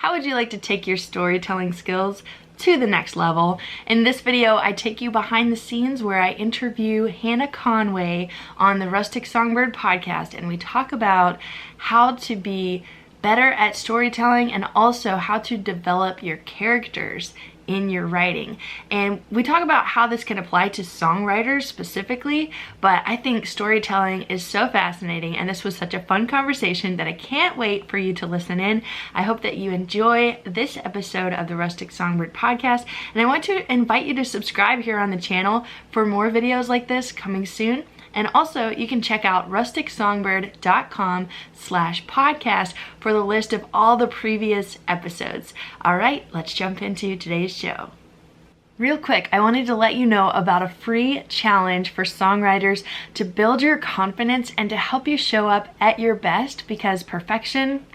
How would you like to take your storytelling skills to the next level? In this video, I take you behind the scenes where I interview Hannah Conway on the Rustic Songbird Podcast, and we talk about how to be better at storytelling and also how to develop your characters in your writing. And we talk about how this can apply to songwriters specifically, but I think storytelling is so fascinating, and this was such a fun conversation that I can't wait for you to listen in. I hope that you enjoy this episode of the Rustic Songbird Podcast, and I want to invite you to subscribe here on the channel for more videos like this coming soon. And also, you can check out rusticsongbird.com/podcast for the list of all the previous episodes. All right, let's jump into today's show. Real quick, I wanted to let you know about a free challenge for songwriters to build your confidence and to help you show up at your best, because perfection,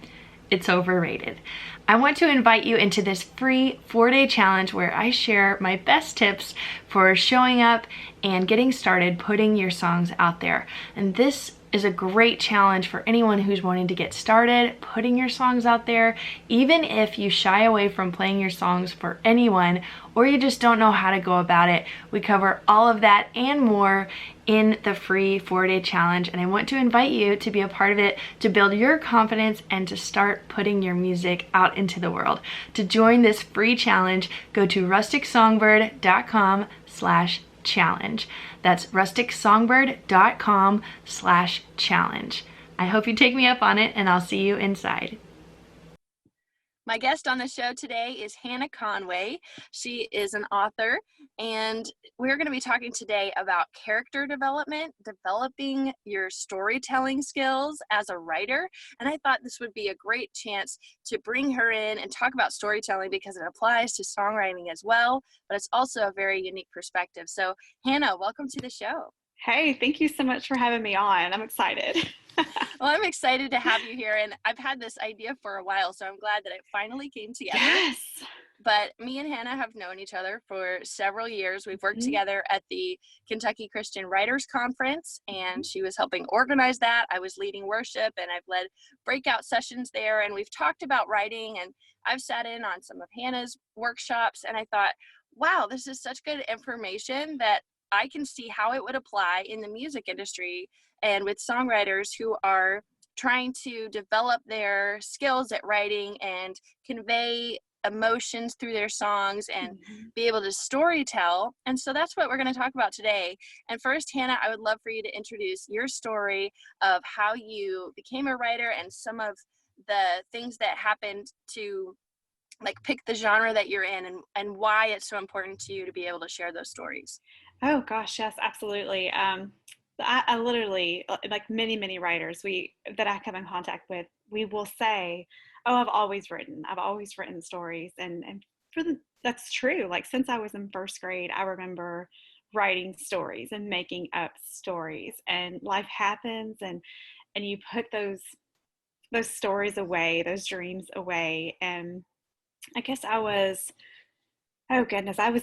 it's overrated. I want to invite you into this free 4-day challenge where I share my best tips for showing up and getting started putting your songs out there. And this is a great challenge for anyone who's wanting to get started putting your songs out there, even if you shy away from playing your songs for anyone or you just don't know how to go about it. We cover all of that and more in the free 4-day challenge, and I want to invite you to be a part of it, to build your confidence and to start putting your music out into the world. To join this free challenge, go to rusticsongbird.com/challenge. That's rusticsongbird.com/challenge. I hope you take me up on it, and I'll see you inside. My guest on the show today is Hannah Conway. She is an author, and we're going to be talking today about character development, developing your storytelling skills as a writer. And I thought this would be a great chance to bring her in and talk about storytelling because it applies to songwriting as well, but it's also a very unique perspective. So Hannah, welcome to the show. Hey, thank you so much for having me on. I'm excited. Well, I'm excited to have you here, and I've had this idea for a while, so I'm glad that it finally came together. Yes. But me and Hannah have known each other for several years. We've worked together at the Kentucky Christian Writers Conference, and she was helping organize that. I was leading worship, and I've led breakout sessions there, and we've talked about writing, and I've sat in on some of Hannah's workshops, and I thought, wow, this is such good information that I can see how it would apply in the music industry and with songwriters who are trying to develop their skills at writing and convey emotions through their songs and be able to storytell. And so that's what we're going to talk about today. And first, Hannah, I would love for you to introduce your story of how you became a writer and some of the things that happened to pick the genre that you're in and why it's so important to you to be able to share those stories. Oh gosh, yes, absolutely. I literally, like many writers that I come in contact with, we will say, "Oh, I've always written stories," and that's true. Like since I was in first grade, I remember writing stories and making up stories. And life happens, and you put those stories away, those dreams away. And I guess I was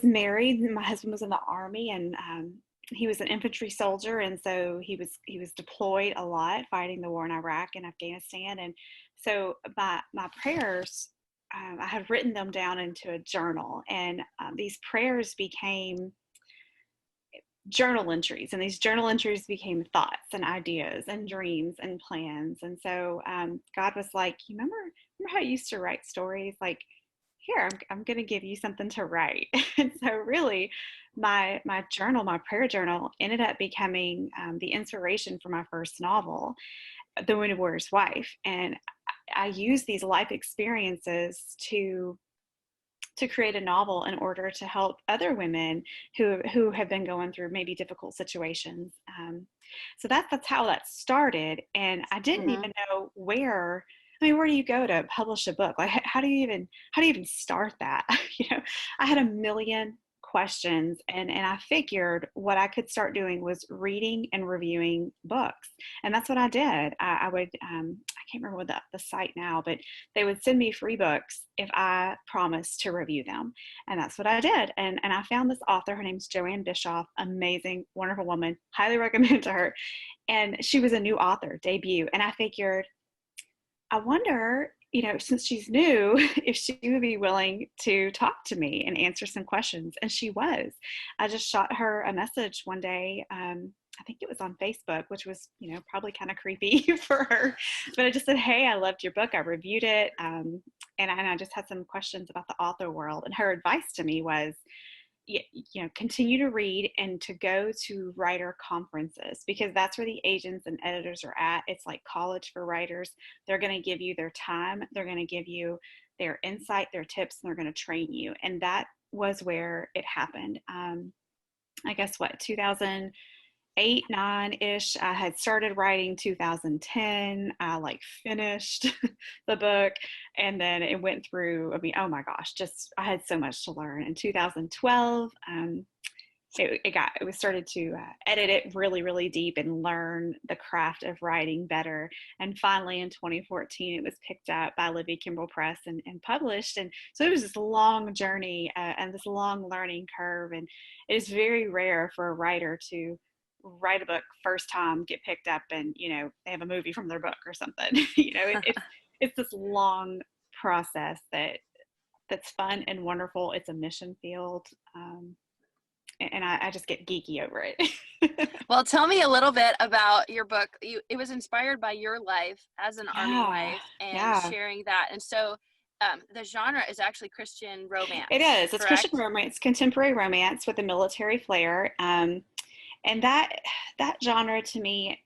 married. My husband was in the Army, and he was an infantry soldier, and so he was deployed a lot, fighting the war in Iraq and Afghanistan. And so my prayers, I had written them down into a journal, and these prayers became journal entries, and these journal entries became thoughts and ideas and dreams and plans. And so God was like, "You remember how you used to write stories? Like, here, I'm going to give you something to write." And so really my prayer journal ended up becoming the inspiration for my first novel, The Wounded Warrior's Wife. And I used these life experiences to create a novel in order to help other women who have been going through maybe difficult situations. So that's how that started. And I didn't even know where do you go to publish a book? Like, how do you even start that? I had a million questions, and I figured what I could start doing was reading and reviewing books. And that's what I did. I would, I can't remember the site now, but they would send me free books if I promised to review them. And that's what I did. And I found this author, her name's Joanne Bischoff, amazing, wonderful woman, highly recommend to her. And she was a new author, debut. And I figured, I wonder since she's new, if she would be willing to talk to me and answer some questions. And she was. I just shot her a message one day. I think it was on Facebook, which was, probably kind of creepy for her. But I just said, hey, I loved your book. I reviewed it. And I just had some questions about the author world. And her advice to me was, continue to read and to go to writer conferences, because that's where the agents and editors are at. It's like college for writers. They're going to give you their time. They're going to give you their insight, their tips, and they're going to train you. And that was where it happened. I guess 2008, 9-ish. I had started writing 2010. I finished the book, and then it went through, oh my gosh, I had so much to learn. In 2012, we started to edit it really, really deep and learn the craft of writing better. And finally in 2014, it was picked up by Lydia Walker Press and published. And so it was this long journey and this long learning curve. And it is very rare for a writer to write a book first time, get picked up, and they have a movie from their book or something. It's this long process that's fun and wonderful. It's a mission field, and I just get geeky over it. Well, tell me a little bit about your book. It was inspired by your life as an Army wife and sharing that. And so the genre is actually Christian romance. It is. It's correct? Christian romance, contemporary romance with a military flair. And that genre to me,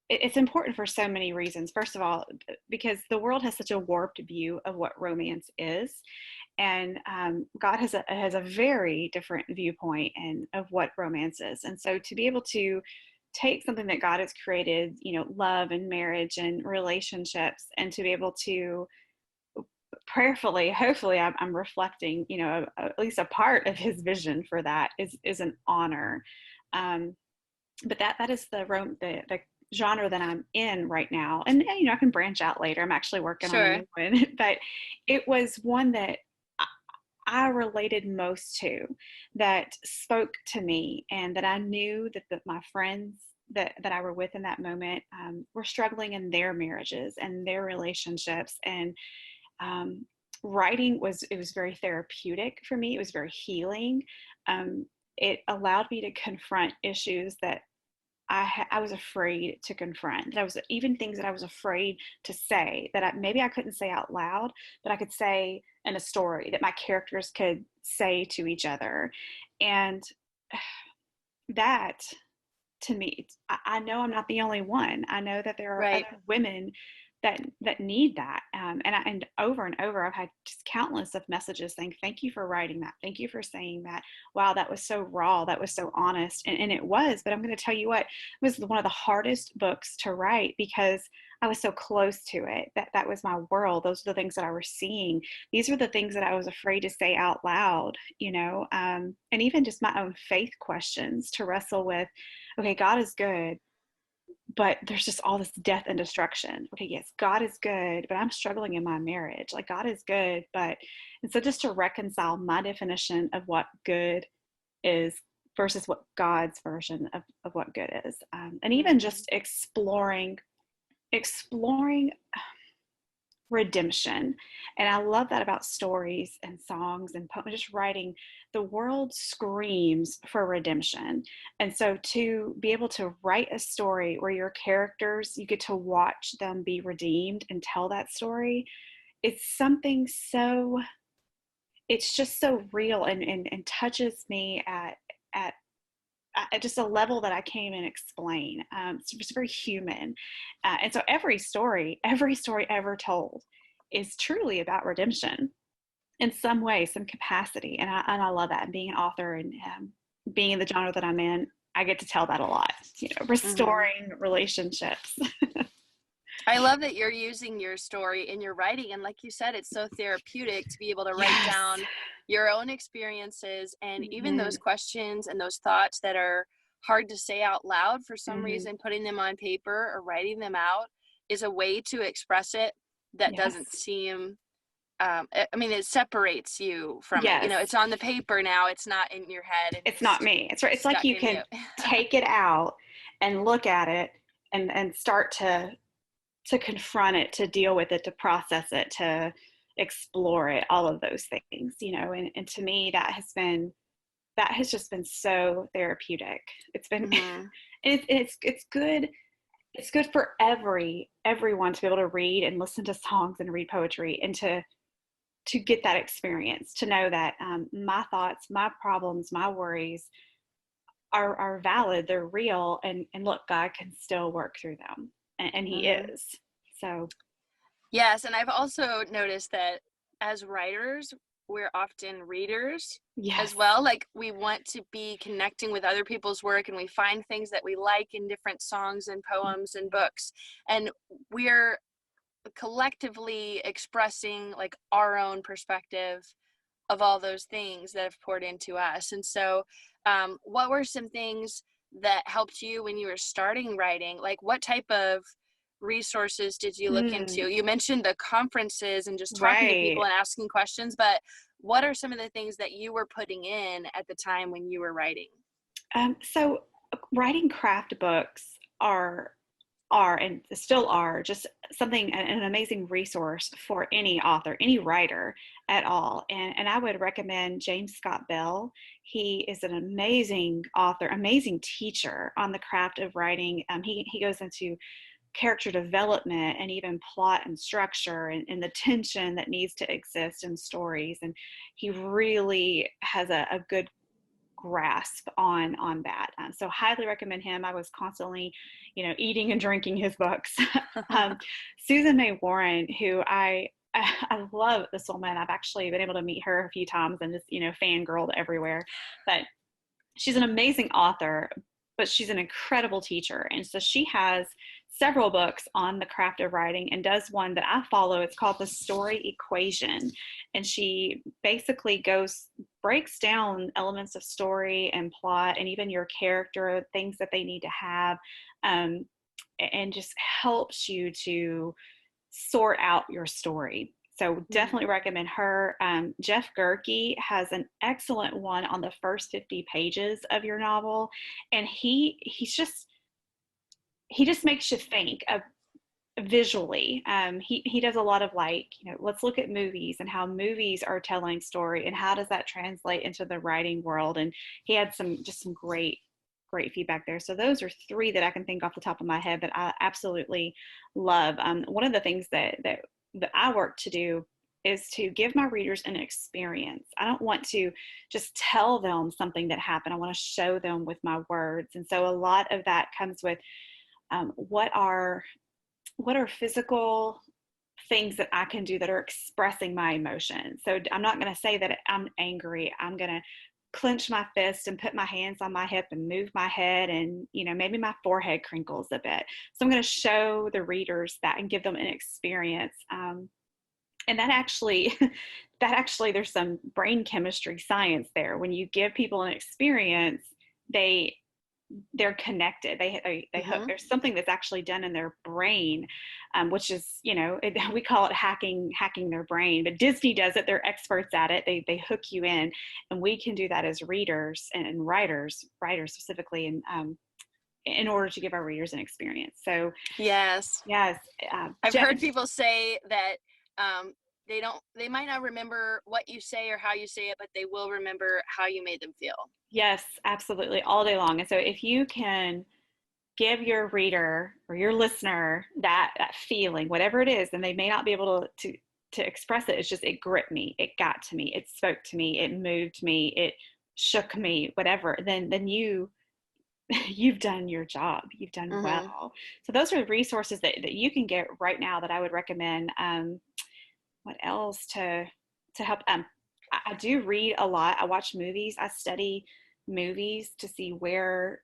it's important for so many reasons. First of all, because the world has such a warped view of what romance is. And God has a very different viewpoint of what romance is. And so to be able to take something that God has created, love and marriage and relationships, and to be able to prayerfully, hopefully I'm reflecting, at least a part of his vision for that is an honor. But that is the genre that I'm in right now. And I can branch out later. I'm actually working on a new one, but it was one that I related most to, that spoke to me, and that I knew that my friends that I were with in that moment were struggling in their marriages and their relationships. And writing was very therapeutic for me. It was very healing. It allowed me to confront issues that I was afraid to confront. That was even things that I was afraid to say that maybe I couldn't say out loud, but I could say in a story that my characters could say to each other. And that, to me, I know I'm not the only one. I know that there are other women that need that. And over and over, I've had just countless of messages saying, thank you for writing that. Thank you for saying that. Wow, that was so raw. That was so honest. And it was, but I'm going to tell you what, it was one of the hardest books to write, because I was so close to it. That was my world. Those are the things that I was seeing. These were the things that I was afraid to say out loud, and even just my own faith questions to wrestle with. Okay, God is good, but there's just all this death and destruction. Okay, yes, God is good, but I'm struggling in my marriage. Like, God is good, and so just to reconcile my definition of what good is versus what God's version of what good is. And even just exploring redemption. And I love that about stories and songs and just writing. The world screams for redemption. And so to be able to write a story where your characters, you get to watch them be redeemed and tell that story, it's something it's just so real and touches me at just a level that I can't even explain. It's just very human. And so every story ever told is truly about redemption in some way, some capacity. And I love that. And being an author and being in the genre that I'm in, I get to tell that a lot, restoring relationships. I love that you're using your story in your writing. And like you said, it's so therapeutic to be able to write down your own experiences and even those questions and those thoughts that are hard to say out loud for some reason. Putting them on paper or writing them out is a way to express it that doesn't seem, it separates you from it. It's on the paper now. It's not in your head. It's not me. It's right. It's like you can take it out and look at it and start to to confront it, to deal with it, to process it, to explore it, all of those things, and to me that has just been so therapeutic. It's been Mm-hmm. it's good. It's good for everyone to be able to read and listen to songs and read poetry, and to get that experience, to know that my thoughts, my problems, my worries are valid, they're real, and look, God can still work through them, and He Mm-hmm. is. So Yes, and I've also noticed that as writers, we're often readers yes. as well. Like, we want to be connecting with other people's work, and we find things that we like in different songs and poems and books. And we're collectively expressing like our own perspective of all those things that have poured into us. And so, what were some things that helped you when you were starting writing? Like, what type of resources did you look into? You mentioned the conferences and just talking to Right. people and asking questions, but what are some of the things that you were putting in at the time when you were writing? So writing craft books are and still are just something, an amazing resource for any author, any writer at all. And I would recommend James Scott Bell. He is an amazing author, amazing teacher on the craft of writing. He goes into character development and even plot and structure, and the tension that needs to exist in stories. And he really has a good grasp on that. So highly recommend him. I was constantly, eating and drinking his books. Susan May Warren, who I love this woman. I've actually been able to meet her a few times and just, fangirled everywhere. But she's an amazing author, but she's an incredible teacher. And so she has several books on the craft of writing, and does one that I follow. It's called The Story Equation. And she basically breaks down elements of story and plot, and even your character, things that they need to have, and just helps you to sort out your story. So definitely recommend her. Jeff Gerke has an excellent one on the first 50 pages of your novel, and he just makes you think of visually. He does a lot of, like, let's look at movies and how movies are telling story, and how does that translate into the writing world. And he had some great feedback there. So those are three that I can think off the top of my head that I absolutely love. One of the things that I work to do is to give my readers an experience. I don't want to just tell them something that happened. I want to show them with my words. And so a lot of that comes with what are physical things that I can do that are expressing my emotions. So I'm not going to say that I'm angry. I'm going to clench my fist and put my hands on my hip and move my head, and maybe my forehead crinkles a bit. So I'm going to show the readers that and give them an experience. And that actually there's some brain chemistry science there. When you give people an experience, they're connected. They hook. There's something that's actually done in their brain, which is, we call it hacking their brain. But Disney does it. They're experts at it. They hook you in, and we can do that as readers and writers specifically, and in order to give our readers an experience. So Yes. I've heard people say that they might not remember what you say or how you say it, but they will remember how you made them feel. Yes, absolutely, all day long. And so if you can give your reader or your listener that feeling, whatever it is, and they may not be able to express it, it's just, it gripped me, it got to me, it spoke to me, it moved me, it shook me, whatever, then you've done your job. You've done well. So those are resources that you can get right now that I would recommend. What else to help? I do read a lot. I watch movies. I study movies to see where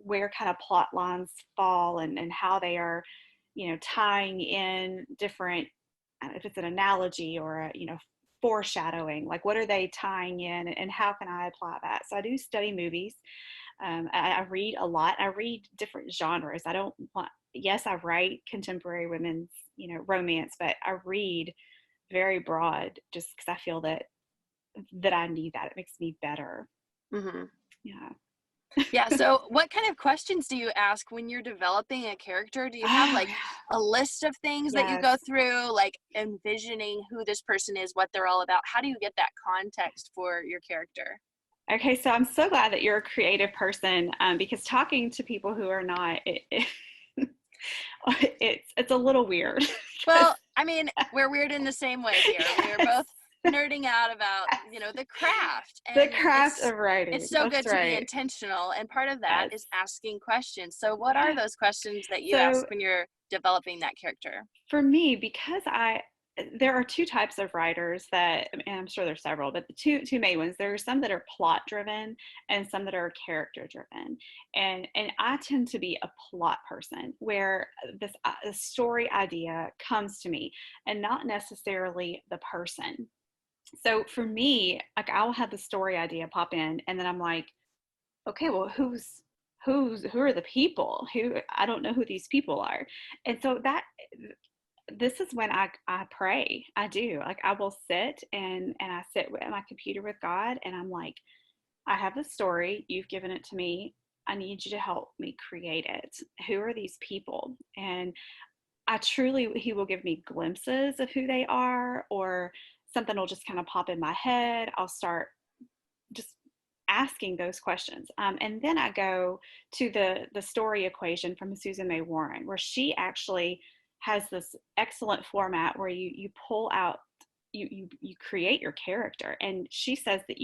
kind of plot lines fall, and how they are, tying in different, if it's an analogy or a, foreshadowing, like what are they tying in, and how can I apply that? So I do study movies. I read a lot. I read different genres. Yes, I write contemporary women's, romance, but I read very broad, just because I feel that I need that. It makes me better. Mm-hmm. Yeah. Yeah. So what kind of questions do you ask when you're developing a character? Do you have Oh, like a list of things that you yes. go through, like envisioning who this person is, what they're all about? How do you get that context for your character? Okay, so I'm so glad that you're a creative person, because talking to people who are not, it's a little weird. Well, I mean, we're weird in the same way here. We are both Yes, nerding out about, yes. the craft, The and craft it's of writing. it's so That's good to be right. intentional, and part of that Yes. is asking questions. So what are Yeah. those questions that you So ask when you're developing that character? for me, because there are two types of writers that, and I'm sure there's several, but the two main ones. There are some that are plot driven and some that are character driven. And I tend to be a plot person, where this a story idea comes to me and not necessarily the person. So for me, like, I'll have the story idea pop in, and then I'm like, okay, well, who are the people? Who, I don't know who these people are. And so that this is when I pray. I do. Like, I will sit and I sit at my computer with God, and I'm like, I have the story, you've given it to me. I need you to help me create it. Who are these people? And I truly, he will give me glimpses of who they are, or something will just kind of pop in my head. I'll start just asking those questions. And then I go to the story equation from Susan May Warren, where she actually has this excellent format where you pull out, you create your character. And she says that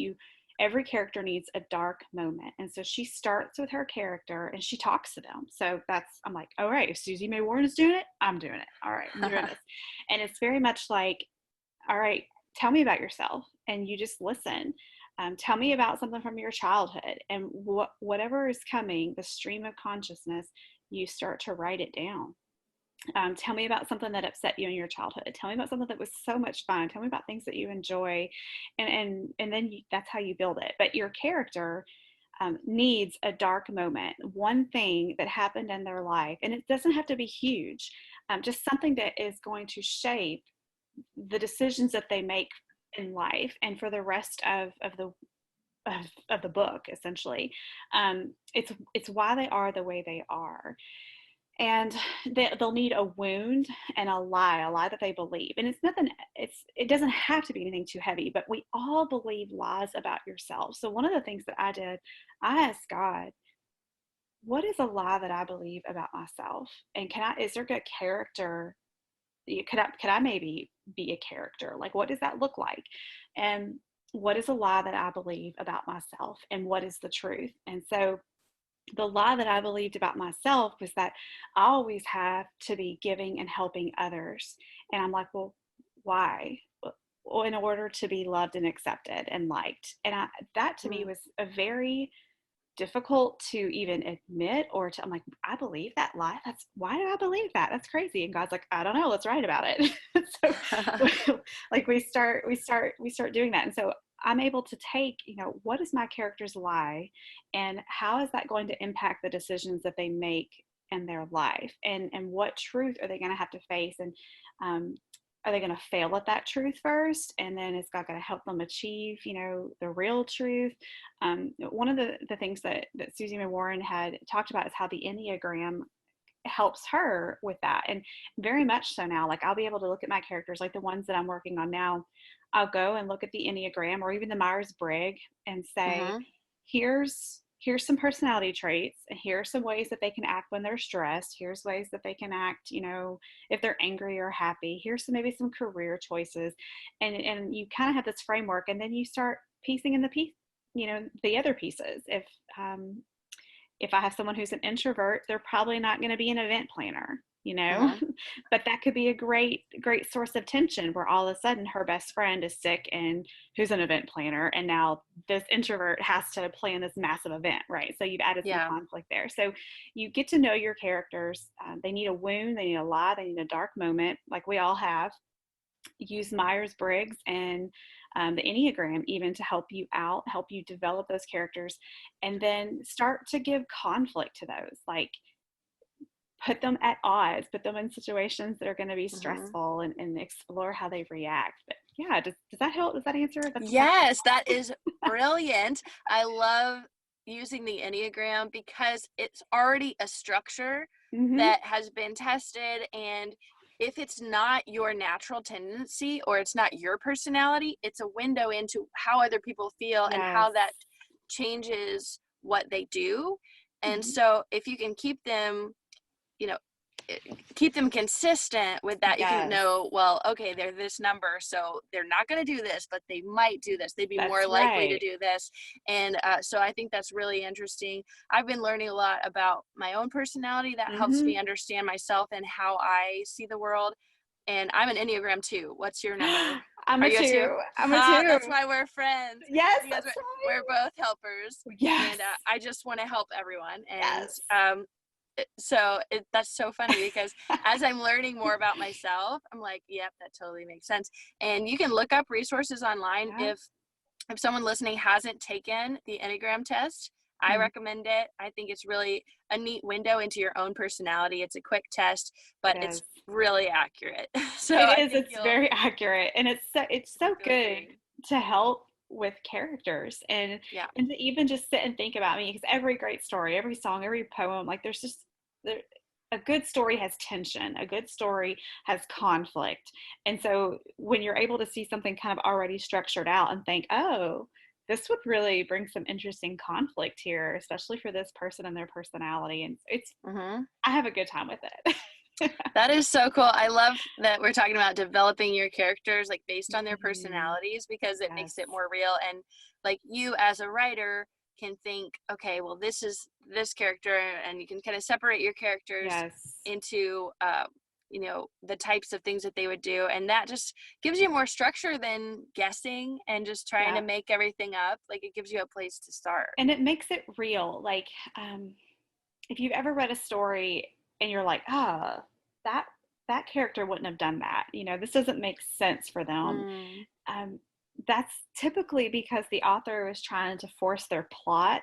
every character needs a dark moment. And so she starts with her character and she talks to them. So I'm like, all right, if Susie May Warren is doing it, I'm doing it. All right, I'm doing this. And it's very much like, all right, tell me about yourself. And you just listen. Tell me about something from your childhood, and whatever is coming, the stream of consciousness, you start to write it down. Tell me about something that upset you in your childhood. Tell me about something that was so much fun. Tell me about things that you enjoy, and then that's how you build it. But your character needs a dark moment, one thing that happened in their life, and it doesn't have to be huge. Just something that is going to shape the decisions that they make in life and for the rest of the book, essentially. It's why they are the way they are. And they'll need a wound and a lie that they believe. And it's nothing, it doesn't have to be anything too heavy, but we all believe lies about yourself. So one of the things that I did, I asked God, what is a lie that I believe about myself? And is there good character? Could I maybe be a character? Like, what does that look like? And what is a lie that I believe about myself? And what is the truth? And so the lie that I believed about myself was that I always have to be giving and helping others. And I'm like, well, why? Well, in order to be loved and accepted and liked. And that to me Mm. was a very difficult to even admit, I'm like, I believe that lie. Why do I believe that? That's crazy. And God's like, I don't know, let's write about it. So like we start doing that. And so I'm able to take, what is my character's lie, and how is that going to impact the decisions that they make in their life, and what truth are they going to have to face, and are they going to fail at that truth first, and then is God going to help them achieve, the real truth? One of the things that Susie May Warren had talked about is how the Enneagram helps her with that. And very much so now, like, I'll be able to look at my characters, like the ones that I'm working on now. I'll go and look at the Enneagram or even the Myers-Briggs and say, Mm-hmm. here's some personality traits, and here are some ways that they can act when they're stressed. Here's ways that they can act, if they're angry or happy. Here's maybe some career choices. And you kind of have this framework, and then you start piecing in the other pieces. If I have someone who's an introvert, they're probably not going to be an event planner, Mm-hmm. but that could be a great source of tension, where all of a sudden her best friend is sick and who's an event planner. And now this introvert has to plan this massive event, right? So you've added some Yeah. conflict there. So you get to know your characters. They need a wound, they need a lie, they need a dark moment, like we all have. Use Myers-Briggs and the Enneagram even to help you out, help you develop those characters, and then start to give conflict to those. Like, put them at odds, put them in situations that are going to be Mm-hmm. stressful, and explore how they react. But yeah, does that help? Does that answer? That's a question. Yes, that is brilliant. I love using the Enneagram because it's already a structure Mm-hmm. that has been tested, and if it's not your natural tendency or it's not your personality, it's a window into how other people feel and how Yes. that changes what they do. And Mm-hmm. so if you can keep them, you know, keep them consistent with that, you can Yes. know, well, okay, they're this number, so they're not going to do this, but they might do this. They'd be That's more likely to right. do this. And so I think that's really interesting. I've been learning a lot about my own personality that helps Mm-hmm. me understand myself and how I see the world. And I'm an Enneagram 2. What's your number? I'm Are a you a 2? 2. I'm a 2. That's why we're friends. Yes, Because that's we're right. both helpers. Yes. And I just want to help everyone. And Yes. so that's so funny because as I'm learning more about myself, I'm like, yep, that totally makes sense. And you can look up resources online. Yeah. If someone listening hasn't taken the Enneagram test, I recommend it. I think it's really a neat window into your own personality. It's a quick test, but it's really accurate. So It I is. think It's very accurate, and it's so good to help with characters and to even just sit and think about me, because every great story, every song, every poem, like there's just a good story has tension, a good story has conflict. And so when you're able to see something kind of already structured out and think, oh, this would really bring some interesting conflict here, especially for this person and their personality, and it's I have a good time with it. That is so cool. I love that we're talking about developing your characters like based on their personalities, because it makes it more real. And like you as a writer can think, okay, well, this is this character, and you can kind of separate your characters into you know, the types of things that they would do, and that just gives you more structure than guessing and just trying to make everything up. Like it gives you a place to start, and it makes it real. Like if you've ever read a story and you're like, ah, that character wouldn't have done that, you know, this doesn't make sense for them. That's typically because the author is trying to force their plot,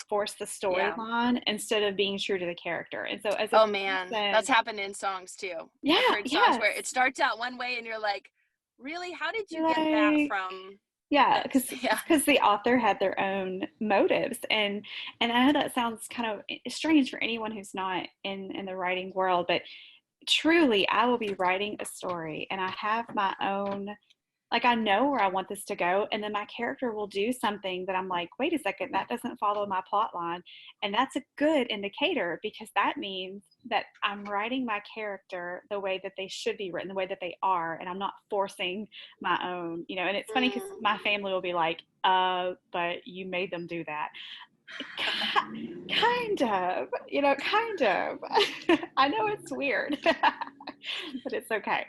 force the storyline instead of being true to the character. And so as a person, that's happened in songs too. I've heard songs where it starts out one way and you're like, really, how did you get that from because the author had their own motives. And I know that sounds kind of strange for anyone who's not in the writing world, but truly I will be writing a story and I have my own, like I know where I want this to go, and then my character will do something that I'm like, wait a second, that doesn't follow my plot line. And that's a good indicator, because that means that I'm writing my character the way that they should be written, the way that they are, and I'm not forcing my own, you know. And it's funny because my family will be like, but you made them do that. Kind of, you know, kind of. I know it's weird, but it's okay.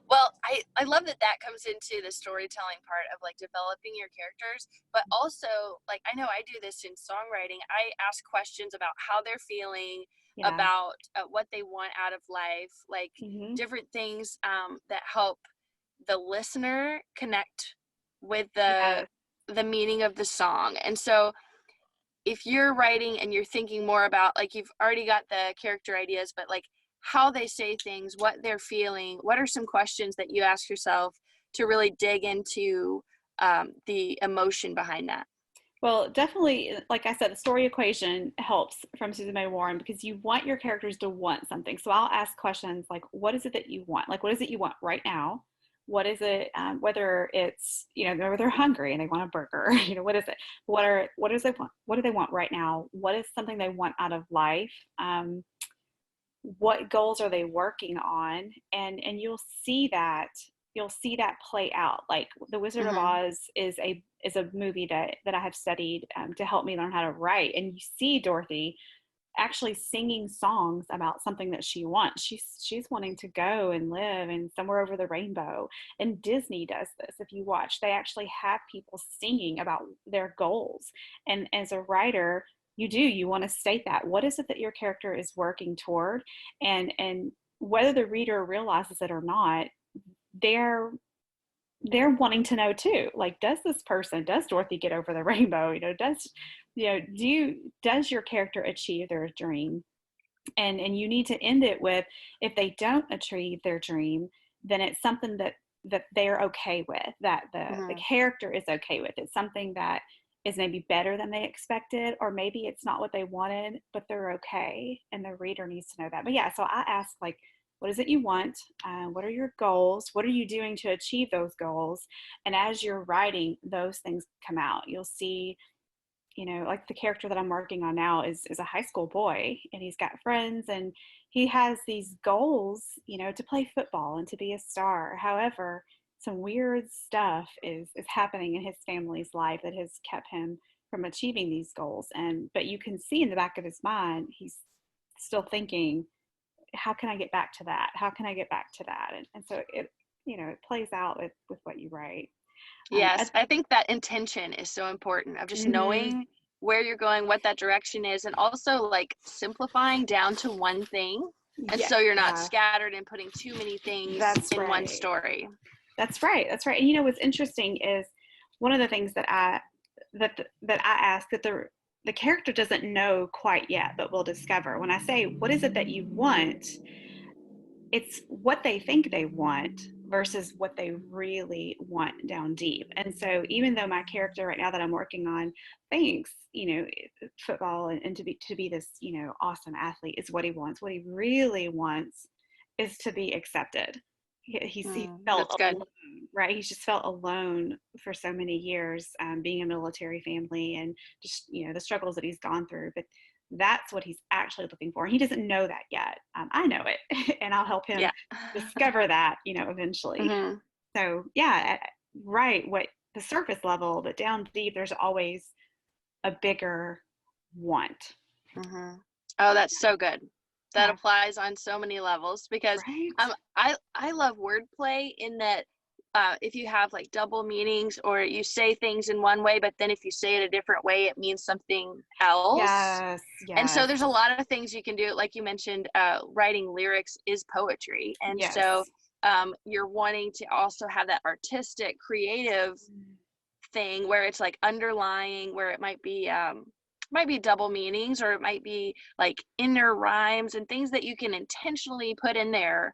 Well, I love that comes into the storytelling part of like developing your characters, but also like I know I do this in songwriting. I ask questions about how they're feeling, about what they want out of life, like different things that help the listener connect with the meaning of the song. And so if you're writing and you're thinking more about, like, you've already got the character ideas, but like how they say things, what they're feeling, what are some questions that you ask yourself to really dig into the emotion behind that? Well, definitely, like I said, the story equation helps from Susan May Warren, because you want your characters to want something. So I'll ask questions like, what is it that you want? Like, what is it you want right now? What is it, whether it's, you know, whether they're hungry and they want a burger, you know, what is it? What do they want? What do they want right now? What is something they want out of life? What goals are they working on? And you'll see that play out. Like The Wizard of Oz is a movie that I have studied to help me learn how to write. And you see Dorothy actually singing songs about something that she wants. She's wanting to go and live in somewhere over the rainbow. And Disney does this. If you watch, they actually have people singing about their goals. And as a writer, you want to state that. What is it that your character is working toward? And whether the reader realizes it or not, they're wanting to know too. Like, does Dorothy get over the rainbow? Does your character achieve their dream? And you need to end it with, if they don't achieve their dream, then it's something that they're okay with, that the character is okay with. It's something that is maybe better than they expected, or maybe it's not what they wanted, but they're okay. And the reader needs to know that. But yeah, so I ask, like, what is it you want? What are your goals? What are you doing to achieve those goals? And as you're writing, those things come out. You'll see, like the character that I'm working on now is a high school boy, and he's got friends, and he has these goals, to play football and to be a star. However, some weird stuff is happening in his family's life that has kept him from achieving these goals. But you can see in the back of his mind, he's still thinking, how can I get back to that? How can I get back to that? And so it plays out with what you write. Yes, I think that intention is so important, of just knowing where you're going, what that direction is, and also like simplifying down to one thing. And so you're not scattered and putting too many things in one story. That's right. And what's interesting is one of the things that I ask that the character doesn't know quite yet, but will discover. When I say, what is it that you want? It's what they think they want versus what they really want down deep. And so even though my character right now that I'm working on thinks, football and to be this, awesome athlete is what he wants. What he really wants is to be accepted. He felt alone, right? He's just felt alone for so many years, being a military family and just, the struggles that he's gone through. But that's what he's actually looking for. He doesn't know that yet. I know it, and I'll help him discover that, eventually. So yeah, right. What the surface level, but down deep, there's always a bigger want. Oh, that's so good. That applies on so many levels, because I love wordplay in that if you have like double meanings, or you say things in one way, but then if you say it a different way, it means something else. Yes. And so there's a lot of things you can do. Like you mentioned, writing lyrics is poetry. And so you're wanting to also have that artistic, creative thing where it's like underlying, where it might be double meanings, or it might be like inner rhymes and things that you can intentionally put in there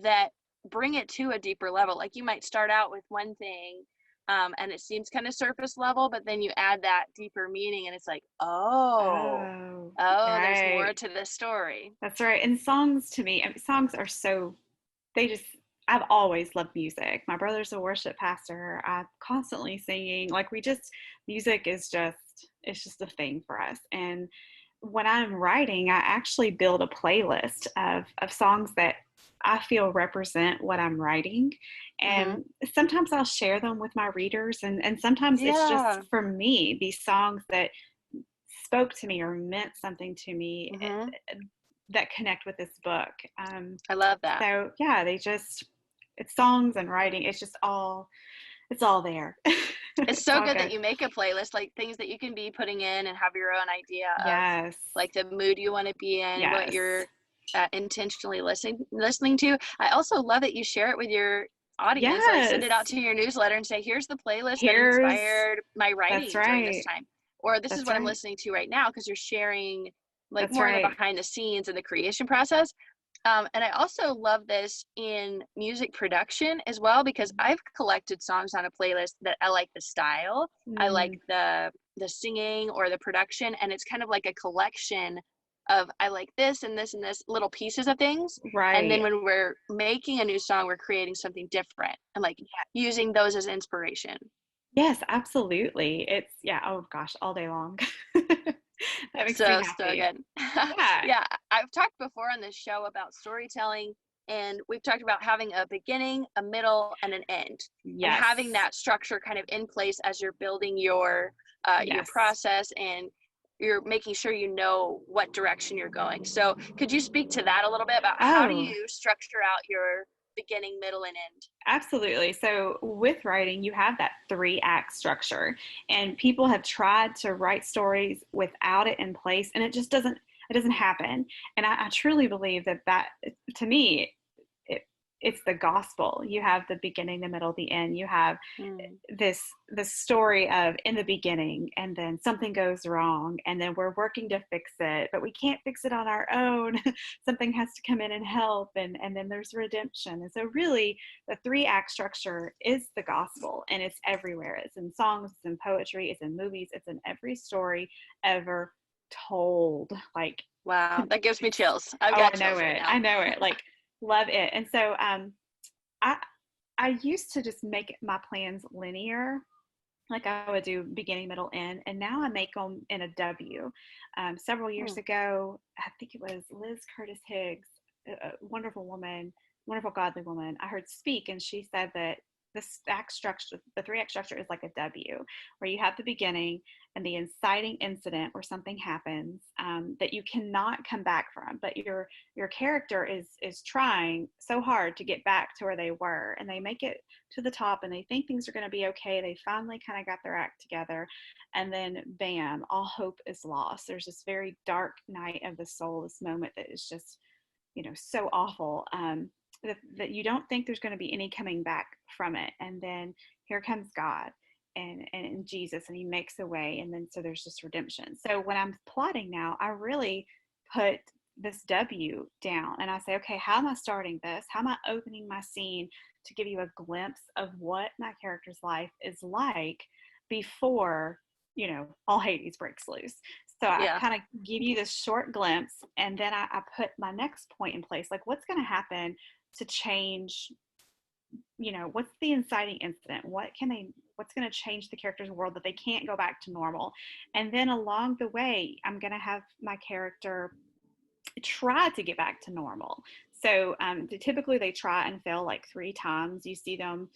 that bring it to a deeper level. Like you might start out with one thing and it seems kind of surface level, but then you add that deeper meaning and it's like, there's more to the story. That's right. And songs, to me, songs are so, I've always loved music. My brother's a worship pastor. I'm constantly singing. Like music is it's just a thing for us. And when I'm writing, I actually build a playlist of songs that I feel represent what I'm writing. And sometimes I'll share them with my readers. And sometimes it's just for me, these songs that spoke to me or meant something to me that connect with this book. I love that. So yeah, it's songs and writing. It's all there. It's so good that you make a playlist, like things that you can be putting in and have your own idea of, like the mood you want to be in, what you're intentionally listening to. I also love that you share it with your audience. Like send it out to your newsletter and say, here's the playlist that inspired my writing during this time. Or this is what I'm listening to right now, because you're sharing like more of the behind the scenes and the creation process. And I also love this in music production as well, because I've collected songs on a playlist that I like the style. I like the singing or the production, and it's kind of like a collection of I like this and this and this little pieces of things. Right. And then when we're making a new song, we're creating something different and like using those as inspiration. Yes, absolutely. It's oh gosh, all day long. That makes me happy. So good. I've talked before on this show about storytelling, and we've talked about having a beginning, a middle, and an end. And having that structure kind of in place as you're building your process, and you're making sure you know what direction you're going. So could you speak to that a little bit about how do you structure out your beginning, middle, and end? Absolutely. So with writing, you have that 3-act structure, and people have tried to write stories without it in place, and it doesn't happen. And I truly believe that to me, it's the gospel. You have the beginning, the middle, the end. You have Mm. the story of in the beginning, and then something goes wrong, and then we're working to fix it, but we can't fix it on our own. Something has to come in and help, and then there's redemption. And so really the 3-act structure is the gospel, and it's everywhere. It's in songs, it's in poetry, it's in movies, it's in every story ever told. Like, Wow, that gives me chills. I've oh, got I know chills right it. now. I know it. Like, love it. And so I I used to just make my plans linear. Like, I would do beginning, middle, end, and now I make them in a W. Several years Mm. ago, I think it was Liz Curtis Higgs, a wonderful woman, wonderful godly woman, I heard speak, and she said that the 3-act structure is like a W, where you have the beginning and the inciting incident where something happens that you cannot come back from, but your character is trying so hard to get back to where they were, and they make it to the top, and they think things are going to be okay. They finally kind of got their act together, and then bam, all hope is lost. There's this very dark night of the soul, this moment that is just, so awful, that you don't think there's going to be any coming back from it. And then here comes God and Jesus, and he makes a way. And then so there's this redemption. So when I'm plotting now, I really put this W down, and I say, okay, how am I starting this? How am I opening my scene to give you a glimpse of what my character's life is like before, all Hades breaks loose. So I Yeah. kind of give you this short glimpse, and then I put my next point in place. Like, what's going to happen to change, what's the inciting incident? What's going to change the character's world that they can't go back to normal? And then along the way, I'm going to have my character try to get back to normal. So typically they try and fail like 3 times. You see them,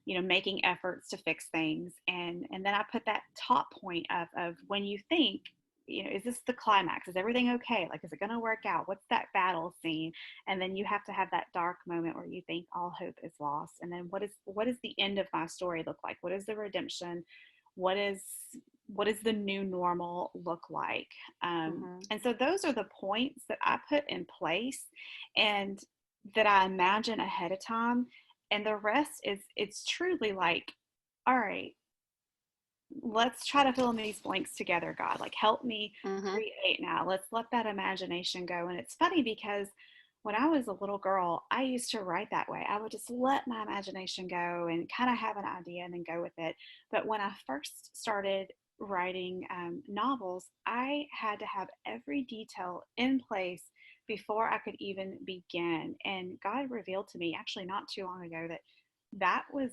making efforts to fix things. And then I put that top point of when you think, is this the climax? Is everything okay? Like, is it going to work out? What's that battle scene? And then you have to have that dark moment where you think all hope is lost. And then what is the end of my story look like? What is the redemption? What is the new normal look like? And so those are the points that I put in place and that I imagine ahead of time. And the rest it's truly like, all right, let's try to fill in these blanks together, God. Like, help me Mm-hmm. create now. Let's let that imagination go. And it's funny because when I was a little girl, I used to write that way. I would just let my imagination go and kind of have an idea and then go with it. But when I first started writing novels, I had to have every detail in place before I could even begin. And God revealed to me, actually not too long ago, that was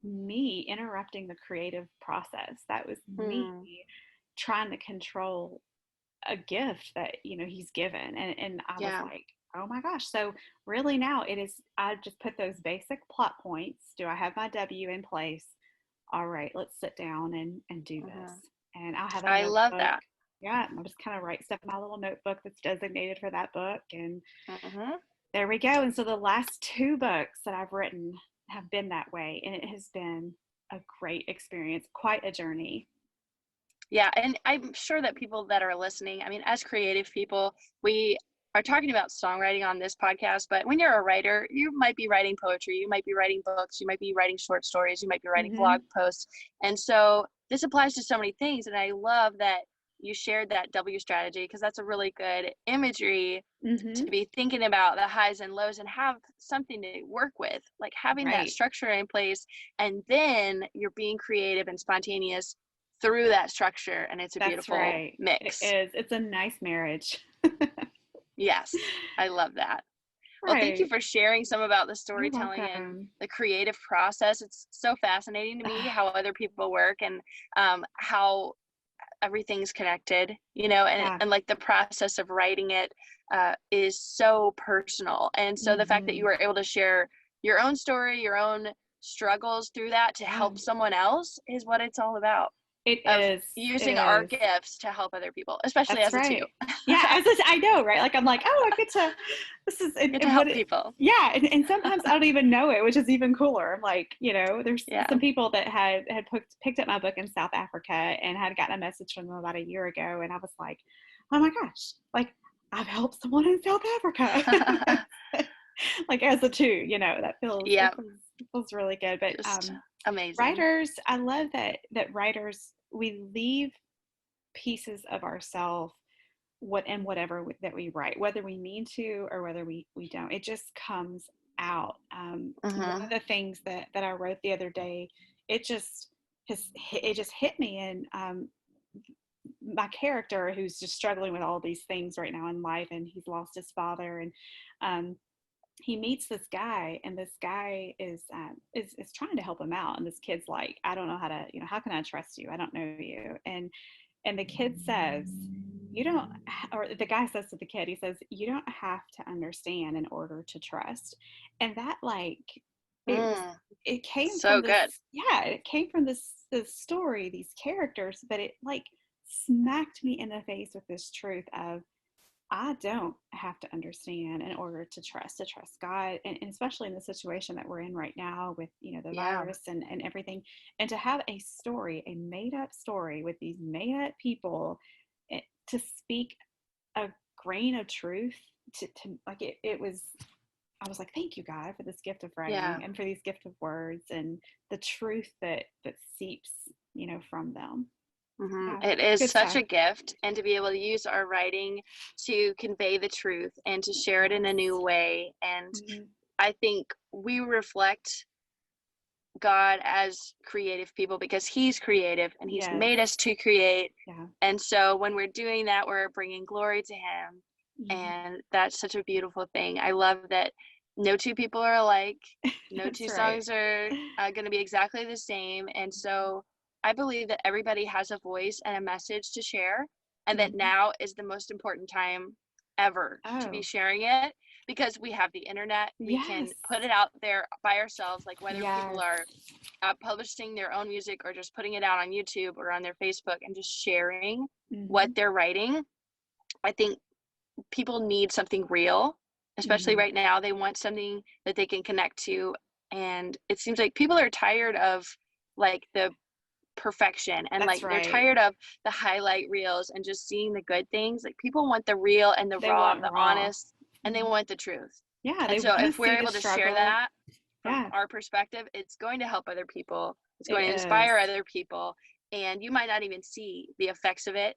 me interrupting the creative process. That was me Mm. trying to control a gift that, he's given. And I was Yeah. like, oh my gosh. So really now it is, I just put those basic plot points. Do I have my W in place? All right, let's sit down and do this. Mm-hmm. And I'll have a I love notebook. that. Yeah, I'll just kind of write stuff in my little notebook that's designated for that book. And Mm-hmm. there we go. And so the last 2 books that I've written have been that way. And it has been a great experience, quite a journey. Yeah, and I'm sure that people that are listening, I mean, as creative people, we are talking about songwriting on this podcast, but when you're a writer, you might be writing poetry, you might be writing books, you might be writing short stories, you might be writing Mm-hmm. blog posts. And so this applies to so many things. And I love that you shared that W strategy, because that's a really good imagery Mm-hmm. to be thinking about the highs and lows and have something to work with, like having that Right. structure in place, and then you're being creative and spontaneous through that structure, and it's a That's beautiful right. It mix. is. It's a nice marriage. Yes, I love that. Well, thank you Right. for sharing some about the You're storytelling and welcome. the creative process. It's so fascinating to me how other people work, and how everything's connected, Yeah. and like the process of writing it is so personal. And so the fact that Mm-hmm. you were able to share your own story, your own struggles through that to Yeah. help someone else is what it's all about, It of is. It using our is. gifts to help other people, especially That's as a two. right. Yeah, I know, right? Like, I'm like, oh, I get to, this is, Get to and what help it, people. yeah, and sometimes I don't even know it, which is even cooler. Like, there's Yeah. some people that had picked up my book in South Africa and had gotten a message from them about a year ago, and I was like, oh my gosh, like, I've helped someone in South Africa. like as a two, that Yeah, feels really good. But just amazing. writers, I love that writers, we leave pieces of ourselves whatever that we write, whether we mean to or whether we don't. It just comes out. One of Mm-hmm. the things that I wrote the other day, it just hit me, and my character, who's just struggling with all these things right now in life, and he's lost his father, and um, he meets this guy, and this guy is trying to help him out, and this kid's like, I don't know how to, how can I trust you? I don't know you. And the kid says, you don't, or the guy says to the kid, he says, you don't have to understand in order to trust. And that, like, it was, Mm, it came from so this, good. yeah, it came from this story, these characters, but it like smacked me in the face with this truth of, I don't have to understand in order to trust God. And especially in the situation that we're in right now with, the Yeah. virus and everything. And to have a story, a made up story with these made up people, to speak a grain of truth to like it was, I was like, thank you, God, for this gift of Yeah. writing and for these gift of words and the truth that seeps, from them. Mm-hmm. Yeah, It is good such stuff. a gift, and to be able to use our writing to convey the truth and to share it in a new Yes. way. And Mm-hmm. I think we reflect God as creative people because he's creative and he's Yes. made us to create. Yeah. And so when we're doing that, we're bringing glory to him. Mm-hmm. And that's such a beautiful thing. I love that no two people are alike. No That's two right. songs are going to be exactly the same. And so I believe that everybody has a voice and a message to share, and that Mm-hmm. now is the most important time ever to be Oh, sharing it because we have the internet. We can yes. put it out there by ourselves, like whether people Yes. are publishing their own music or just putting it out on YouTube or on their Facebook and just sharing what Mm-hmm. they're writing. I think people need something real, especially Mm-hmm. right now. They want something that they can connect to. And it seems like people are tired of like the perfection and That's like they're right. tired of the highlight reels and just seeing the good things. Like people want the real and the They raw, want the raw. honest, and they Mm-hmm. want the truth. Yeah, And they so want to if we're see the able to share struggle. that from Yeah, our perspective, it's going to help other people. It's it going to is. inspire other people. And you might not even see the effects of it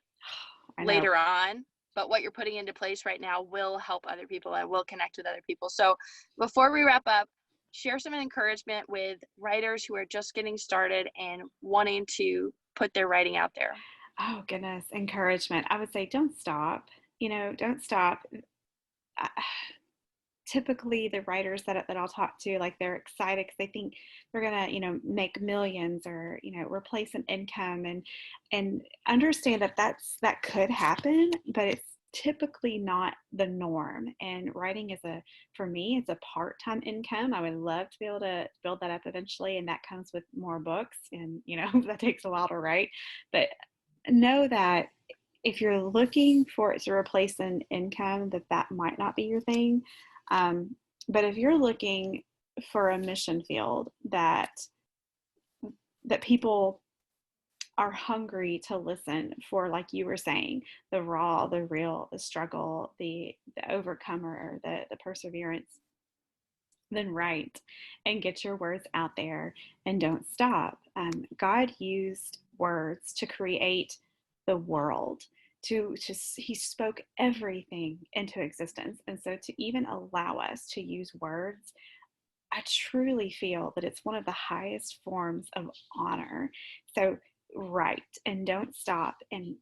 I know. later on, but what you're putting into place right now will help other people and will connect with other people. So before we wrap up, share some encouragement with writers who are just getting started and wanting to put their writing out there. Oh, goodness. Encouragement. I would say don't stop. Don't stop. I, typically the writers that I'll talk to, like, they're excited because they think they're gonna, make millions or, replace an income, and understand that could happen, but it's typically not the norm. And writing is for me, it's a part-time income. I would love to be able to build that up eventually, and that comes with more books, and that takes a while to write. But know that if you're looking for it to replace an income, that might not be your thing. Um, but if you're looking for a mission field that people are hungry to listen for, like you were saying, the raw, the real, the struggle, the overcomer, the perseverance, then write and get your words out there and don't stop. God used words to create the world. He spoke everything into existence, and so to even allow us to use words, I truly feel that it's one of the highest forms of honor. So write and don't stop, and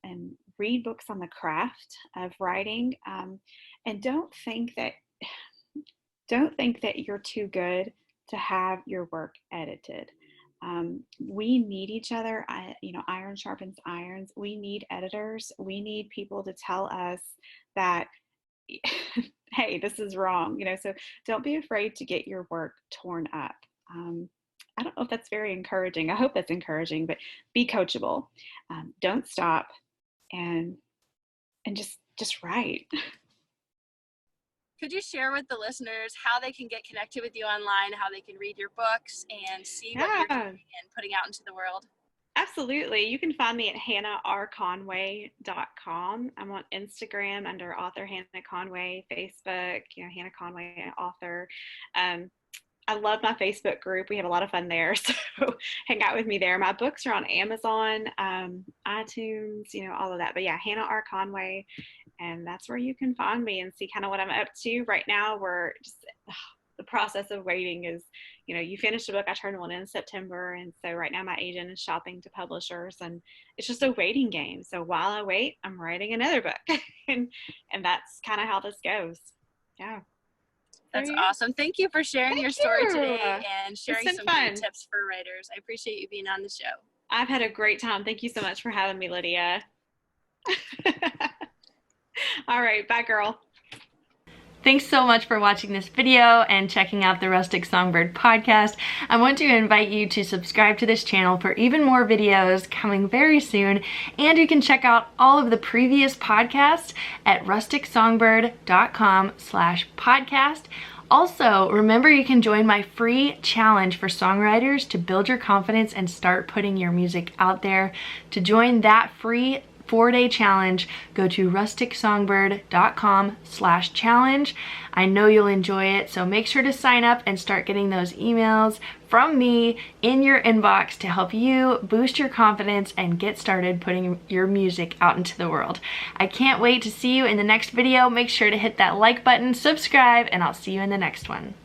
read books on the craft of writing, and don't think that you're too good to have your work edited. We need each other. Iron sharpens irons. We need editors. We need people to tell us that, hey, this is wrong. So don't be afraid to get your work torn up. I don't know if that's very encouraging. I hope that's encouraging, but be coachable. Don't stop, and just write. Could you share with the listeners how they can get connected with you online, how they can read your books and see what you're doing Yeah. and putting out into the world? Absolutely. You can find me at hannahrconway.com. I'm on Instagram under author Hannah Conway, Facebook, Hannah Conway, author. I love my Facebook group. We have a lot of fun there. So hang out with me there. My books are on Amazon, iTunes, all of that. But yeah, Hannah R. Conway. And that's where you can find me and see kind of what I'm up to. Right now, we're just the process of waiting is, you finish a book. I turned one in September. And so right now my agent is shopping to publishers and it's just a waiting game. So while I wait, I'm writing another book. and that's kind of how this goes. Yeah. That's awesome. Thank you for sharing your story today and sharing some great tips for writers. I appreciate you being on the show. I've had a great time. Thank you so much for having me, Lydia. All right. Bye, girl. Thanks so much for watching this video and checking out the Rustic Songbird podcast. I want to invite you to subscribe to this channel for even more videos coming very soon. And you can check out all of the previous podcasts at rusticsongbird.com/podcast. Also, remember you can join my free challenge for songwriters to build your confidence and start putting your music out there. To join that free 4-day challenge, go to rusticsongbird.com/challenge. I know you'll enjoy it, so make sure to sign up and start getting those emails from me in your inbox to help you boost your confidence and get started putting your music out into the world. I can't wait to see you in the next video. Make sure to hit that like button, subscribe, and I'll see you in the next one.